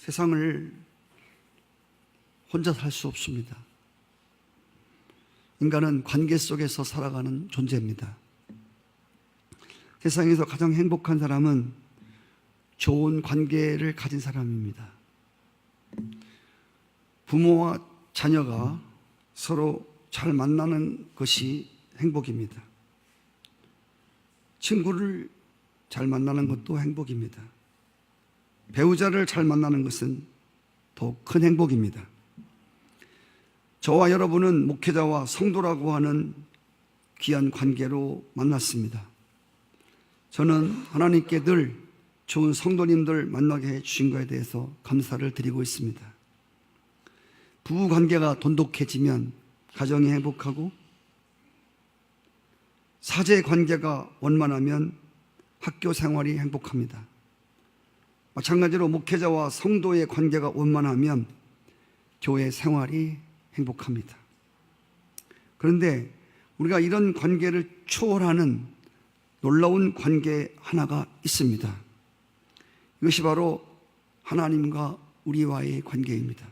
세상을 혼자 살 수 없습니다. 인간은 관계 속에서 살아가는 존재입니다. 세상에서 가장 행복한 사람은 좋은 관계를 가진 사람입니다. 부모와 자녀가 서로 잘 만나는 것이 행복입니다. 친구를 잘 만나는 것도 행복입니다. 배우자를 잘 만나는 것은 더 큰 행복입니다. 저와 여러분은 목회자와 성도라고 하는 귀한 관계로 만났습니다. 저는 하나님께 늘 좋은 성도님들 만나게 해주신 것에 대해서 감사를 드리고 있습니다. 부부관계가 돈독해지면 가정이 행복하고, 사제관계가 원만하면 학교 생활이 행복합니다. 마찬가지로 목회자와 성도의 관계가 원만하면 교회 생활이 행복합니다. 그런데 우리가 이런 관계를 초월하는 놀라운 관계 하나가 있습니다. 이것이 바로 하나님과 우리와의 관계입니다.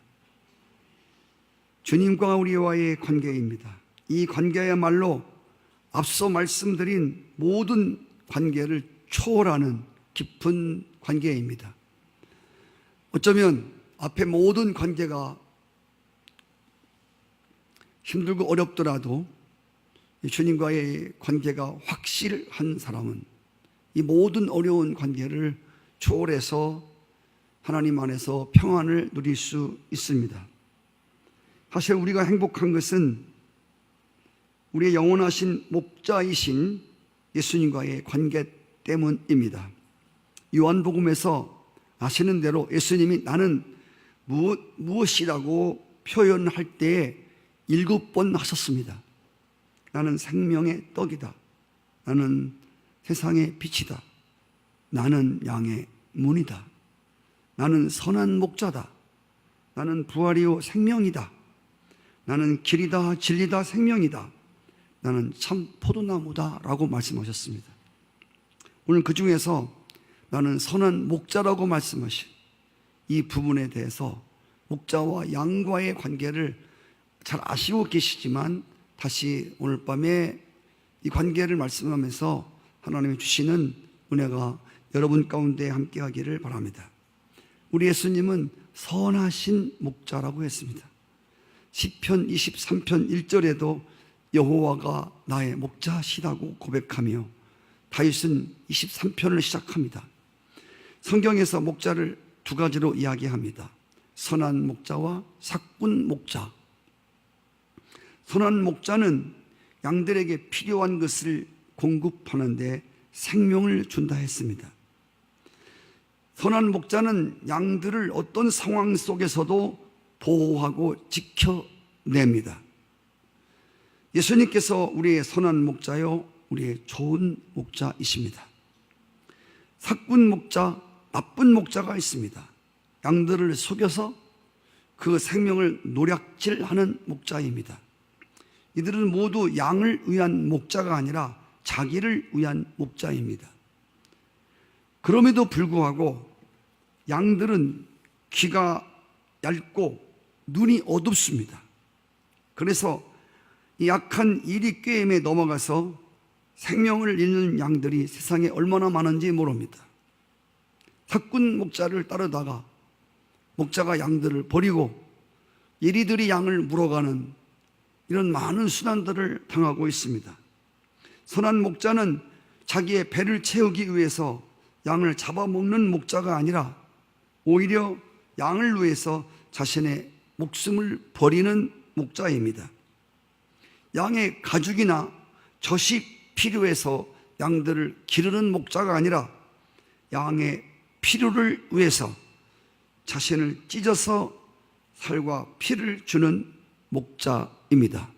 주님과 우리와의 관계입니다. 이 관계야말로 앞서 말씀드린 모든 관계를 초월하는 깊은 관계입니다. 어쩌면 앞에 모든 관계가 힘들고 어렵더라도 주님과의 관계가 확실한 사람은 이 모든 어려운 관계를 초월해서 하나님 안에서 평안을 누릴 수 있습니다. 사실 우리가 행복한 것은 우리의 영원하신 목자이신 예수님과의 관계 때문입니다. 요한복음에서 아시는 대로 예수님이 나는 무엇이라고 표현할 때에 7번 하셨습니다. 나는 생명의 떡이다. 나는 세상의 빛이다. 나는 양의 문이다. 나는 선한 목자다. 나는 부활이요 생명이다. 나는 길이다, 진리다, 생명이다. 나는 참 포도나무다 라고 말씀하셨습니다. 오늘 그 중에서 나는 선한 목자라고 말씀하신 이 부분에 대해서 목자와 양과의 관계를 잘 아시고 계시지만 다시 오늘 밤에 이 관계를 말씀하면서 하나님이 주시는 은혜가 여러분 가운데 함께 하기를 바랍니다. 우리 예수님은 선하신 목자라고 했습니다. 시편 23편 1절에도 여호와가 나의 목자시라고 고백하며 다윗은 23편을 시작합니다. 성경에서 목자를 두 가지로 이야기합니다. 선한 목자와 삭군 목자. 선한 목자는 양들에게 필요한 것을 공급하는데 생명을 준다 했습니다. 선한 목자는 양들을 어떤 상황 속에서도 보호하고 지켜냅니다. 예수님께서 우리의 선한 목자요, 우리의 좋은 목자이십니다. 삭군 목자, 나쁜 목자가 있습니다. 양들을 속여서 그 생명을 노략질하는 목자입니다. 이들은 모두 양을 위한 목자가 아니라 자기를 위한 목자입니다. 그럼에도 불구하고 양들은 귀가 얇고 눈이 어둡습니다. 그래서 이 약한 이리꾀임에 넘어가서 생명을 잃는 양들이 세상에 얼마나 많은지 모릅니다. 삭군 목자를 따르다가 목자가 양들을 버리고 이리들이 양을 물어가는 이런 많은 수단들을 당하고 있습니다. 선한 목자는 자기의 배를 채우기 위해서 양을 잡아먹는 목자가 아니라 오히려 양을 위해서 자신의 목숨을 버리는 목자입니다. 양의 가죽이나 젖이 필요해서 양들을 기르는 목자가 아니라 양의 필요를 위해서 자신을 찢어서 살과 피를 주는 목자입니다.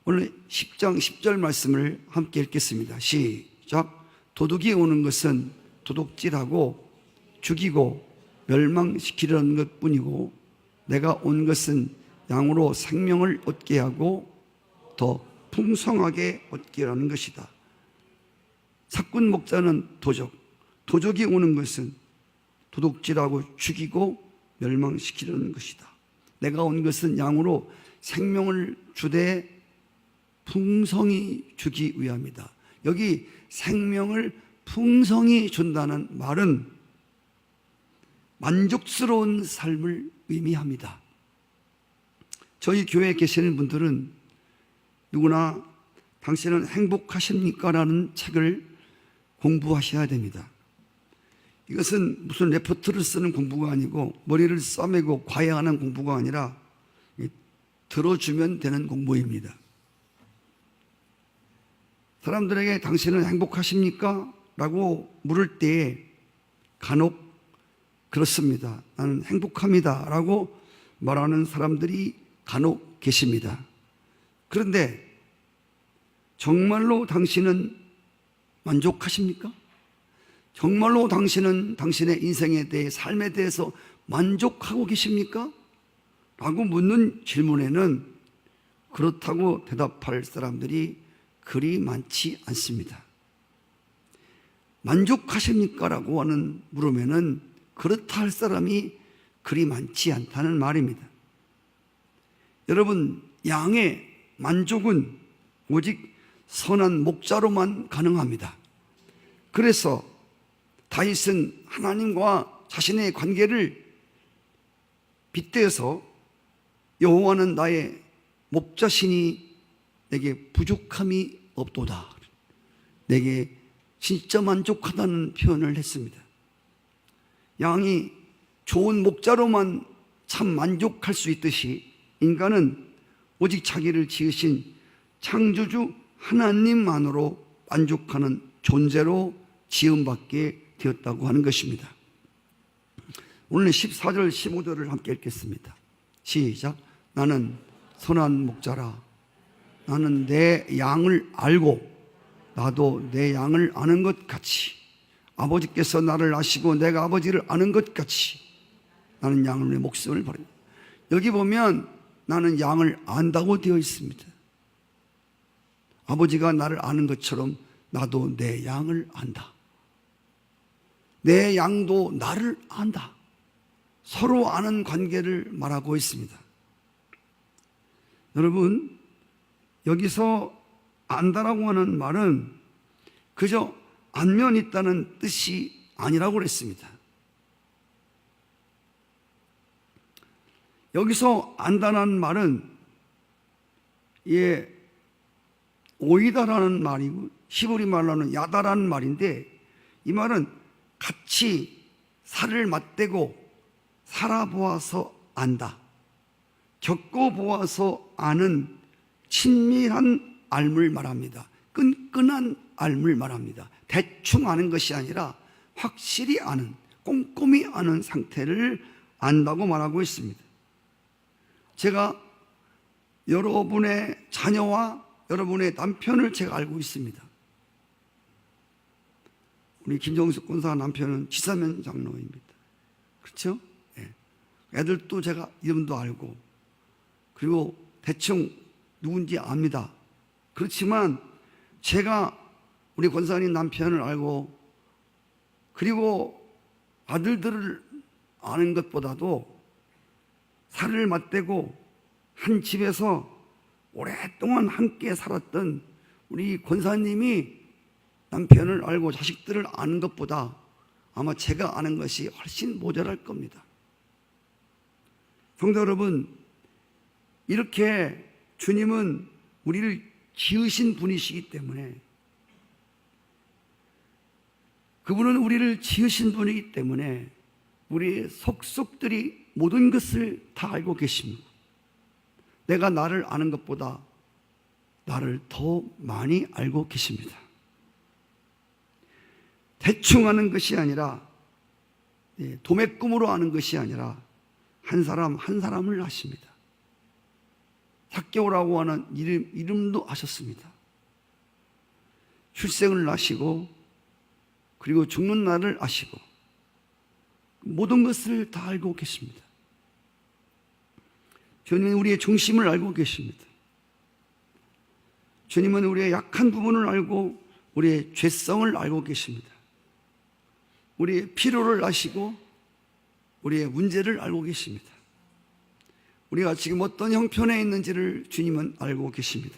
오늘 10장 10절 말씀을 함께 읽겠습니다. 시작. 도둑이 오는 것은 도둑질하고 죽이고 멸망시키려는 것뿐이고 내가 온 것은 양으로 생명을 얻게 하고 더 풍성하게 얻게 하는 것이다. 삭군 목자는 도적, 도적이 오는 것은 도둑질하고 죽이고 멸망시키려는 것이다. 내가 온 것은 양으로 생명을 주되 풍성히 주기 위함이다. 여기 생명을 풍성히 준다는 말은 만족스러운 삶을 의미합니다. 저희 교회에 계시는 분들은 누구나 당신은 행복하십니까? 라는 책을 공부하셔야 됩니다. 이것은 무슨 레포트를 쓰는 공부가 아니고 머리를 싸매고 과외하는 공부가 아니라 들어주면 되는 공부입니다. 사람들에게 당신은 행복하십니까? 라고 물을 때에 간혹 그렇습니다. 나는 행복합니다. 라고 말하는 사람들이 간혹 계십니다. 그런데 정말로 당신은 만족하십니까? 정말로 당신은 당신의 인생에 대해 삶에 대해서 만족하고 계십니까? 라고 묻는 질문에는 그렇다고 대답할 사람들이 그리 많지 않습니다. 만족하십니까? 라고 하는 물으면은 그렇다 할 사람이 그리 많지 않다는 말입니다. 여러분, 양의 만족은 오직 선한 목자로만 가능합니다. 그래서 다윗은 하나님과 자신의 관계를 빗대어서 여호와는 나의 목자시니 내게 부족함이 없도다. 내게 진짜 만족하다는 표현을 했습니다. 양이 좋은 목자로만 참 만족할 수 있듯이 인간은 오직 자기를 지으신 창조주 하나님만으로 만족하는 존재로 지음받게 되었다고 하는 것입니다. 오늘 14절 15절을 함께 읽겠습니다. 시작. 나는 선한 목자라. 나는 내 양을 알고 나도 내 양을 아는 것 같이 아버지께서 나를 아시고 내가 아버지를 아는 것 같이 나는 양을 내 목숨을 버립니다. 여기 보면 나는 양을 안다고 되어 있습니다. 아버지가 나를 아는 것처럼 나도 내 양을 안다. 내 양도 나를 안다. 서로 아는 관계를 말하고 있습니다. 여러분, 여기서 안다라고 하는 말은 그저 안면 있다는 뜻이 아니라고 그랬습니다. 여기서 안다는 말은 오이다라는 말이고 히브리 말로는 야다라는 말인데 이 말은 같이 살을 맞대고 살아보아서 안다. 겪어보아서 아는 친밀한 알물 말합니다. 끈끈한 알물 말합니다. 대충 아는 것이 아니라 확실히 아는, 꼼꼼히 아는 상태를 안다고 말하고 있습니다. 제가 여러분의 자녀와 여러분의 남편을 제가 알고 있습니다. 우리 김정숙 권사 남편은 지사면 장로입니다. 그렇죠? 네. 애들도 제가 이름도 알고 그리고 대충 누군지 압니다. 그렇지만 제가 우리 권사님 남편을 알고 그리고 아들들을 아는 것보다도 살을 맞대고 한 집에서 오랫동안 함께 살았던 우리 권사님이 남편을 알고 자식들을 아는 것보다 아마 제가 아는 것이 훨씬 모자랄 겁니다. 성도 여러분, 이렇게 주님은 우리를 지으신 분이시기 때문에 그분은 우리를 지으신 분이기 때문에 우리의 속속들이 모든 것을 다 알고 계십니다. 내가 나를 아는 것보다 나를 더 많이 알고 계십니다. 대충 아는 것이 아니라 도매꿈으로 아는 것이 아니라 한 사람 한 사람을 아십니다. 삭개오라고 하는 이름도 아셨습니다. 출생을 아시고 그리고 죽는 날을 아시고 모든 것을 다 알고 계십니다. 주님은 우리의 중심을 알고 계십니다. 주님은 우리의 약한 부분을 알고 우리의 죄성을 알고 계십니다. 우리의 필요를 아시고 우리의 문제를 알고 계십니다. 우리가 지금 어떤 형편에 있는지를 주님은 알고 계십니다.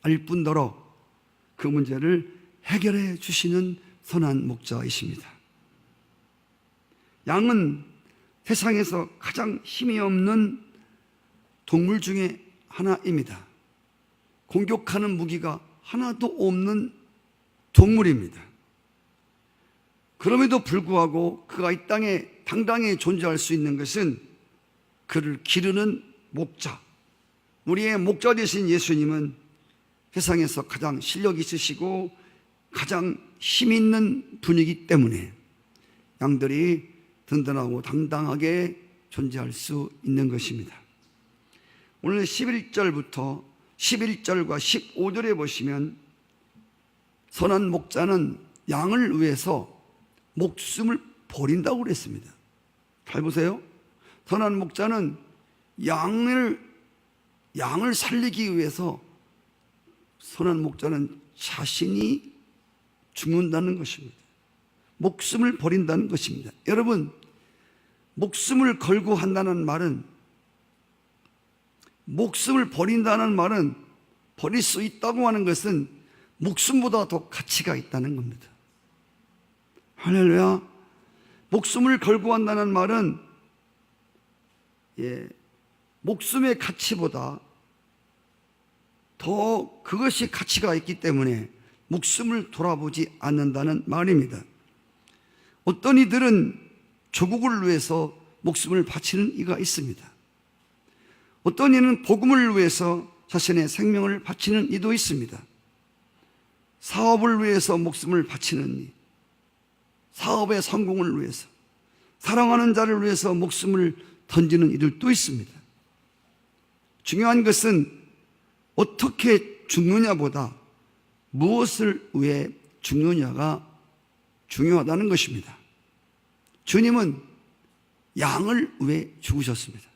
알 뿐더러 그 문제를 해결해 주시는 선한 목자이십니다. 양은 세상에서 가장 힘이 없는 동물 중에 하나입니다. 공격하는 무기가 하나도 없는 동물입니다. 그럼에도 불구하고 그가 이 땅에 당당히 존재할 수 있는 것은 그를 기르는 목자, 우리의 목자 되신 예수님은 세상에서 가장 실력 있으시고 가장 힘 있는 분이기 때문에 양들이 든든하고 당당하게 존재할 수 있는 것입니다. 오늘 11절부터 11절과 15절에 보시면 선한 목자는 양을 위해서 목숨을 버린다고 그랬습니다. 잘 보세요. 선한 목자는 양을 살리기 위해서 선한 목자는 자신이 죽는다는 것입니다. 목숨을 버린다는 것입니다. 여러분, 목숨을 걸고 한다는 말은, 목숨을 버린다는 말은, 버릴 수 있다고 하는 것은 목숨보다 더 가치가 있다는 겁니다. 할렐루야. 목숨을 걸고 한다는 말은 목숨의 가치보다 더 그것이 가치가 있기 때문에 목숨을 돌아보지 않는다는 말입니다. 어떤 이들은 조국을 위해서 목숨을 바치는 이가 있습니다. 어떤 이는 복음을 위해서 자신의 생명을 바치는 이도 있습니다. 사업을 위해서 목숨을 바치는 이, 사업의 성공을 위해서, 사랑하는 자를 위해서 목숨을 던지는 이들도 있습니다. 중요한 것은 어떻게 죽느냐보다 무엇을 위해 죽느냐가 중요하다는 것입니다. 주님은 양을 위해 죽으셨습니다.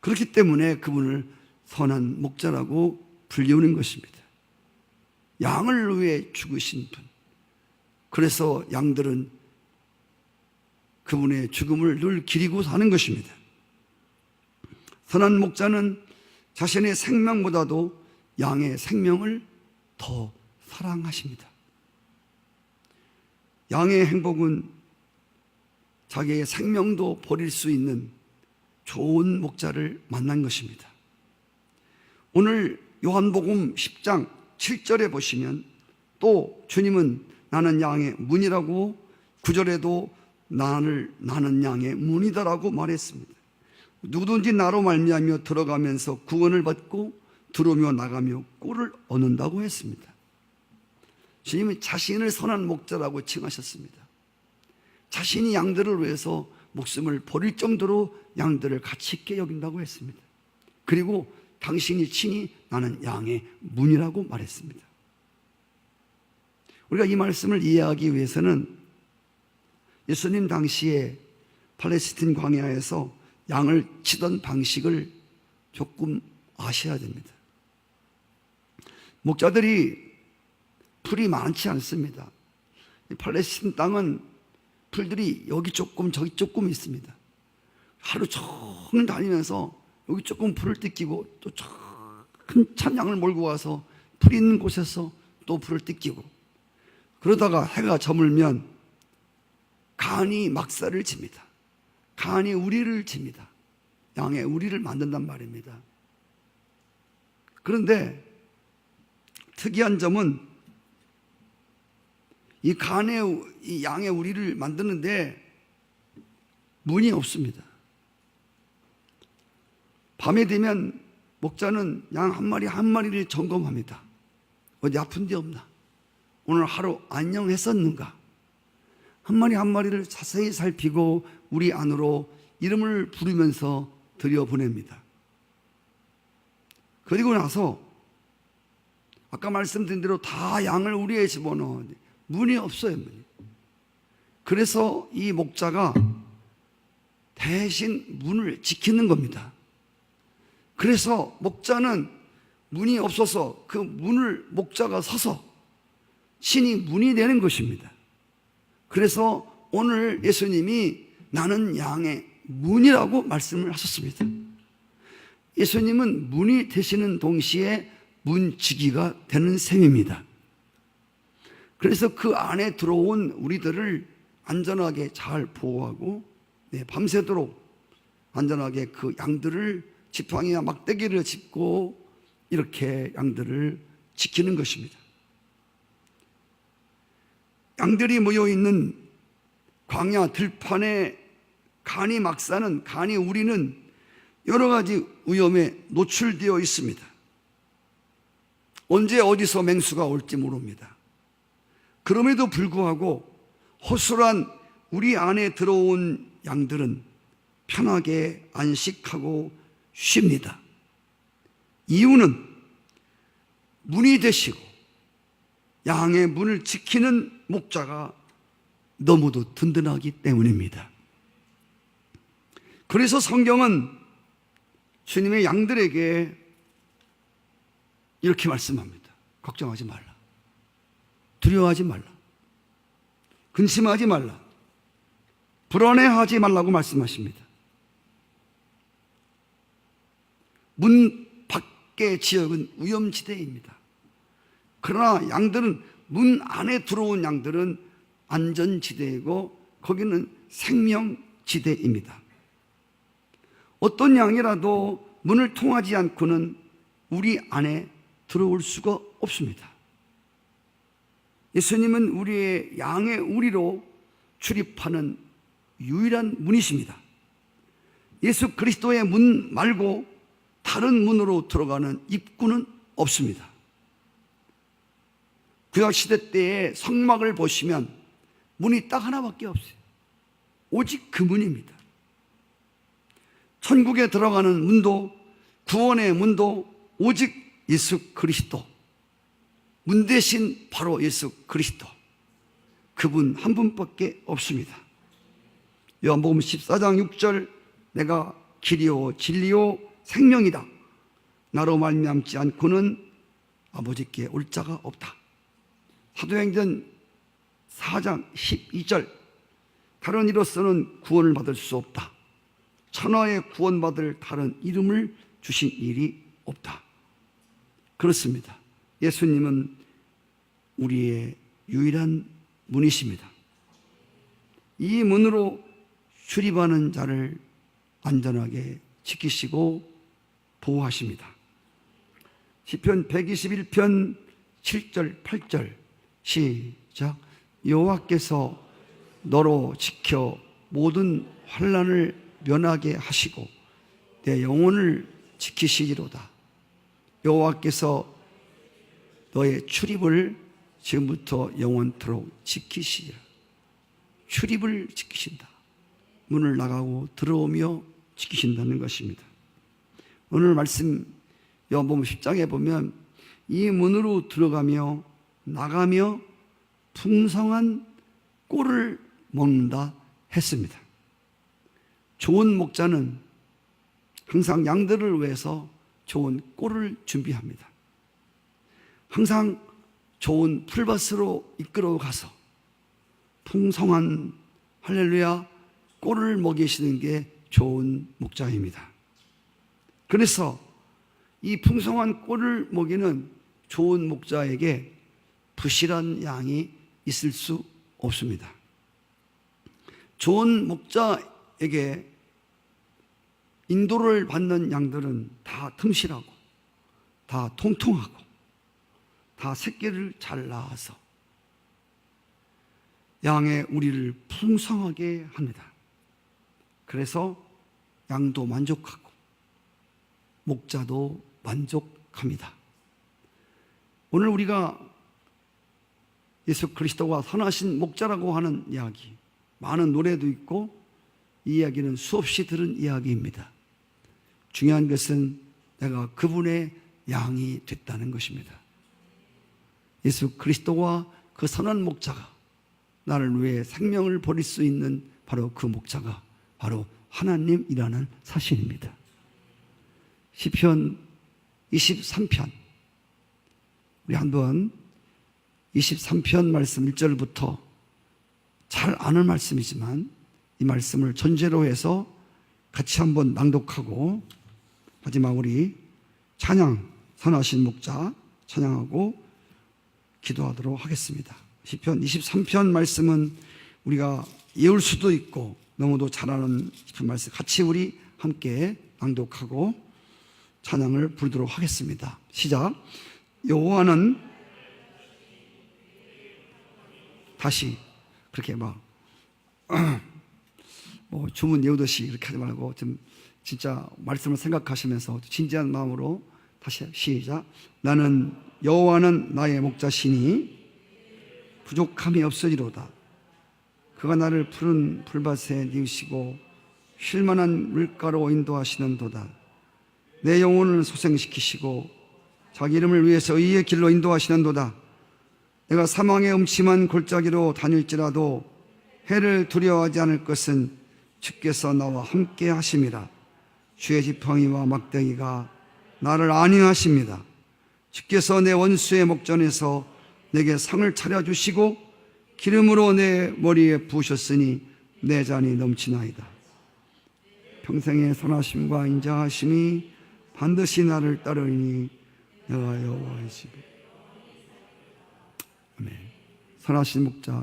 그렇기 때문에 그분을 선한 목자라고 불리우는 것입니다. 양을 위해 죽으신 분. 그래서 양들은 그분의 죽음을 늘 기리고 사는 것입니다. 선한 목자는 자신의 생명보다도 양의 생명을 더 사랑하십니다. 양의 행복은 자기의 생명도 버릴 수 있는 좋은 목자를 만난 것입니다. 오늘 요한복음 10장 7절에 보시면 또 주님은 나는 양의 문이라고, 9절에도 나는 양의 문이다라고 말했습니다. 누구든지 나로 말미암아 들어가면서 구원을 받고 들어오며 나가며 꼴을 얻는다고 했습니다. 주님은 자신을 선한 목자라고 칭하셨습니다. 자신이 양들을 위해서 목숨을 버릴 정도로 양들을 가치 있게 여긴다고 했습니다. 그리고 당신이 친히 나는 양의 문이라고 말했습니다. 우리가 이 말씀을 이해하기 위해서는 예수님 당시에 팔레스틴 광야에서 양을 치던 방식을 조금 아셔야 됩니다. 목자들이 풀이 많지 않습니다. 팔레스틴 땅은 풀들이 여기 조금 저기 조금 있습니다. 하루 종일 다니면서 여기 조금 풀을 뜯기고 또 한참 양을 몰고 와서 풀 있는 곳에서 또 풀을 뜯기고, 그러다가 해가 저물면 간이 막사를 칩니다. 간이 우리를 칩니다. 양의 우리를 만든단 말입니다. 그런데 특이한 점은 이 양의 우리를 만드는데 문이 없습니다. 밤에 되면 목자는 양 한 마리 한 마리를 점검합니다. 어디 아픈 데 없나? 오늘 하루 안녕했었는가? 한 마리 한 마리를 자세히 살피고 우리 안으로 이름을 부르면서 들여보냅니다. 그리고 나서 아까 말씀드린 대로 다 양을 우리에 집어넣어. 문이 없어요, 문이. 그래서 이 목자가 대신 문을 지키는 겁니다. 그래서 목자는 문이 없어서 그 문을 목자가 서서 신이 문이 되는 것입니다. 그래서 오늘 예수님이 나는 양의 문이라고 말씀을 하셨습니다. 예수님은 문이 되시는 동시에 문지기가 되는 셈입니다. 그래서 그 안에 들어온 우리들을 안전하게 잘 보호하고 밤새도록 안전하게 그 양들을 지팡이와 막대기를 짚고 이렇게 양들을 지키는 것입니다. 양들이 모여있는 광야 들판에 간이 막 사는 간이 우리는 여러 가지 위험에 노출되어 있습니다. 언제 어디서 맹수가 올지 모릅니다. 그럼에도 불구하고 허술한 우리 안에 들어온 양들은 편하게 안식하고 쉽니다. 이유는 문이 되시고 양의 문을 지키는 목자가 너무도 든든하기 때문입니다. 그래서 성경은 주님의 양들에게 이렇게 말씀합니다. 걱정하지 말라. 두려워하지 말라. 근심하지 말라. 불안해하지 말라고 말씀하십니다. 문 밖의 지역은 위험지대입니다. 그러나 양들은 문 안에 들어온 양들은 안전지대이고 거기는 생명지대입니다. 어떤 양이라도 문을 통하지 않고는 우리 안에 들어올 수가 없습니다. 예수님은 우리의 양의 우리로 출입하는 유일한 문이십니다. 예수 그리스도의 문 말고 다른 문으로 들어가는 입구는 없습니다. 구약시대 때의 성막을 보시면 문이 딱 하나밖에 없어요. 오직 그 문입니다. 천국에 들어가는 문도 구원의 문도 오직 예수 그리스도, 문 대신 바로 예수 그리스도, 그분 한 분밖에 없습니다. 요한복음 14장 6절 내가 길이요 진리요 생명이다. 나로 말미암지 않고는 아버지께 올 자가 없다. 사도행전 4장 12절 다른 이로서는 구원을 받을 수 없다. 천하에 구원받을 다른 이름을 주신 일이 없다. 그렇습니다. 예수님은 우리의 유일한 문이십니다. 이 문으로 출입하는 자를 안전하게 지키시고 보호하십니다. 시편 121편 7절 8절 시작. 여호와께서 너로 지켜 모든 환난을 면하게 하시고 내 영혼을 지키시리로다. 여호와께서 너의 출입을 지금부터 영원토록 지키시리라. 출입을 지키신다. 문을 나가고 들어오며 지키신다는 것입니다. 오늘 말씀 요한복음 10장에 보면 이 문으로 들어가며 나가며 풍성한 꼴을 먹는다 했습니다. 좋은 목자는 항상 양들을 위해서 좋은 꼴을 준비합니다. 항상 좋은 풀밭으로 이끌어 가서 풍성한 할렐루야 꼴을 먹이시는 게 좋은 목자입니다. 그래서 이 풍성한 꼴을 먹이는 좋은 목자에게 부실한 양이 있을 수 없습니다. 좋은 목자에게 인도를 받는 양들은 다 틈실하고 다 통통하고 다 새끼를 잘 낳아서 양의 우리를 풍성하게 합니다. 그래서 양도 만족하고 목자도 만족합니다. 오늘 우리가 예수 그리스도가 선하신 목자라고 하는 이야기, 많은 노래도 있고 이 이야기는 수없이 들은 이야기입니다. 중요한 것은 내가 그분의 양이 됐다는 것입니다. 예수 그리스도와 그 선한 목자가 나를 위해 생명을 버릴 수 있는 바로 그 목자가 바로 하나님이라는 사실입니다. 시편 23편 우리 한번 23편 말씀 1절부터 잘 아는 말씀이지만 이 말씀을 전제로 해서 같이 한번 낭독하고 마지막 우리 찬양, 선하신 목자 찬양하고 기도하도록 하겠습니다. 시편 23편 말씀은 우리가 외울 수도 있고 너무도 잘 아는 시편 말씀, 같이 우리 함께 낭독하고 찬양을 부르도록 하겠습니다. 시작. 여호와는, 다시 그렇게 막 주문 외우듯이 이렇게 하지 말고 좀 진짜 말씀을 생각하시면서 진지한 마음으로 다시 시작. 나는 여호와는 나의 목자시니 부족함이 없으리로다. 그가 나를 푸른 풀밭에 니우시고 쉴만한 물가로 인도하시는도다. 내 영혼을 소생시키시고 자기 이름을 위해서 의의 길로 인도하시는도다. 내가 사망의 음침한 골짜기로 다닐지라도 해를 두려워하지 않을 것은 주께서 나와 함께 하심이라. 주의 지팡이와 막대기가 나를 안위하십니다. 주께서 내 원수의 목전에서 내게 상을 차려주시고 기름으로 내 머리에 부으셨으니 내 잔이 넘치나이다. 평생의 선하심과 인자하심이 반드시 나를 따르니 내가 여호와의 집에. 아멘. 선하신 목자